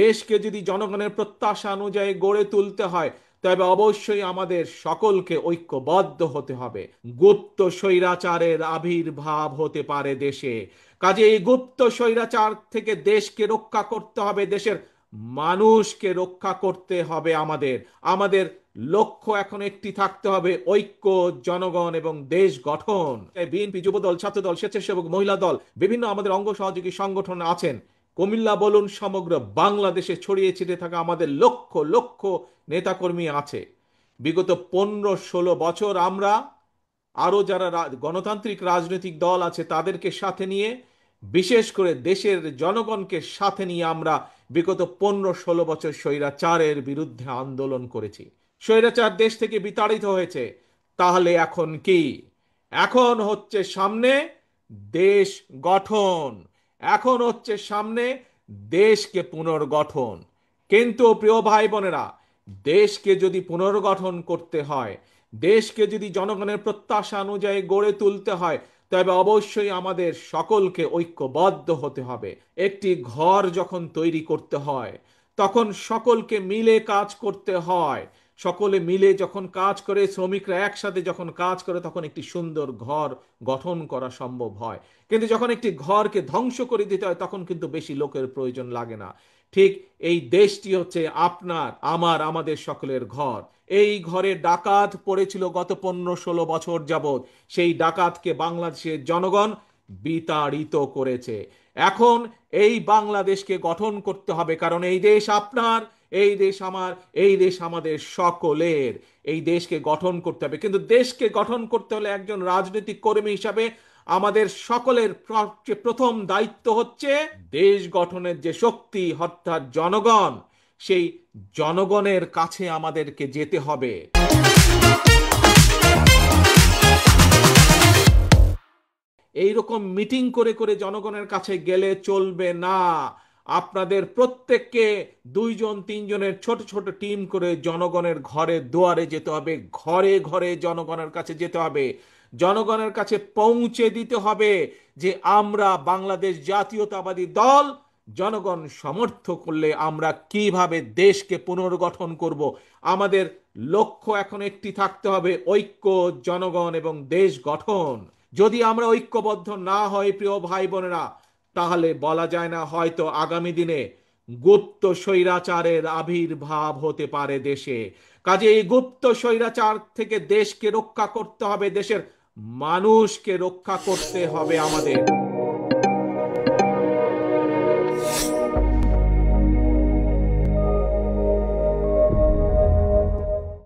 দেশকে যদি জনগণের প্রত্যাশা অনুযায়ী গড়ে তুলতে হয়, তবে অবশ্যই আমাদের সকলকে ঐক্যবদ্ধ হতে হবে। গুপ্ত স্বৈরাচারের আবির্ভাব হতে পারে দেশে, কাজে এই গুপ্ত স্বৈরাচার থেকে দেশকে রক্ষা করতে হবে, দেশের মানুষকে রক্ষা করতে হবে। আমাদের আমাদের লক্ষ্য এখন একটি থাকতে হবে, ঐক্য, জনগণ এবং দেশ গঠন। বিএনপি, যুবদল, ছাত্রদল, স্বেচ্ছাসেবক, মহিলা দল, বিভিন্ন আমাদের অঙ্গ সহযোগী সংগঠন আছেন। কুমিল্লা বলুন, সমগ্র বাংলাদেশে ছড়িয়ে ছিটিয়ে থাকা আমাদের লক্ষ লক্ষ নেতাকর্মী আছে। বিগত 15-16 বছর আমরা আরো যারা গণতান্ত্রিক রাজনৈতিক দল আছে তাদেরকে সাথে নিয়ে, বিশেষ করে দেশের জনগণকে সাথে নিয়ে আমরা বিগত 15-16 বছর স্বৈরাচারের বিরুদ্ধে আন্দোলন করেছি। স্বৈরাচার দেশ থেকে বিতাড়িত হয়েছে। তাহলে এখন কি? এখন হচ্ছে সামনে দেশ গঠন। এখন হচ্ছে সামনে দেশকে পুনর্গঠন। কিন্তু প্রিয় ভাই বোনেরা, দেশকে যদি পুনর্গঠন করতে হয়, দেশকে যদি জনগণের প্রত্যাশা অনুযায়ী গড়ে তুলতে হয়, তবে অবশ্যই আমাদের সকলকে ঐক্যবদ্ধ হতে হবে। একটি ঘর যখন তৈরি করতে হয়, তখন সকলকে মিলে কাজ করতে হয়। সকলে মিলে যখন কাজ করে, শ্রমিকরা একসাথে যখন কাজ করে, তখন একটি সুন্দর ঘর গঠন করা সম্ভব হয়। কিন্তু যখন একটি ঘরকে ধ্বংস করে দিতে হয়, তখন কিন্তু বেশি লোকের প্রয়োজন লাগে না। ঠিক এই দেশটি হচ্ছে আপনার, আমার, আমাদের সকলের ঘর। এই ঘরে ডাকাত পড়েছিল গত 15-16 বছর যাবৎ। সেই ডাকাতকে বাংলাদেশের জনগণ বিতাড়িত করেছে। এখন এই বাংলাদেশকে গঠন করতে হবে, কারণ এই দেশ আপনার, এই দেশ আমার, এই দেশ আমাদের সকলের। এই দেশকে গঠন করতে হবে, কিন্তু দেশকে গঠন করতে হলে একজন রাজনৈতিক কর্মী হিসাবে আমাদের সকলের প্রথম দায়িত্ব হচ্ছে দেশ গঠনের যে শক্তি অর্থাৎ জনগণ, সেই জনগণের কাছে আমাদেরকে যেতে হবে। এই রকম মিটিং করে করে জনগণের কাছে গেলে চলবে না। আপনাদের প্রত্যেককে 2-3 জনের ছোট ছোট টিম করে জনগণের ঘরে দুয়ারে যেতে হবে, ঘরে ঘরে জনগণের কাছে যেতে হবে। জনগণের কাছে পৌঁছে দিতে হবে যে আমরা বাংলাদেশ জাতীয়তাবাদী দল, জনগণ সমর্থ করলে আমরা কিভাবে দেশকে পুনর্গঠন করব। আমাদের লক্ষ্য এখন একটি থাকতে হবে, ঐক্য, জনগণ এবং দেশ গঠন। যদি আমরা ঐক্যবদ্ধ না হই প্রিয় ভাই বোনেরা, তাহলে বলা যায় না, হয়তো আগামী দিনে গুপ্ত স্বৈরাচারের আবির্ভাব হতে পারে দেশে। কাজে এই গুপ্ত স্বৈরাচার থেকে দেশকে রক্ষা করতে হবে, দেশের মানুষকে রক্ষা করতে হবে আমাদের।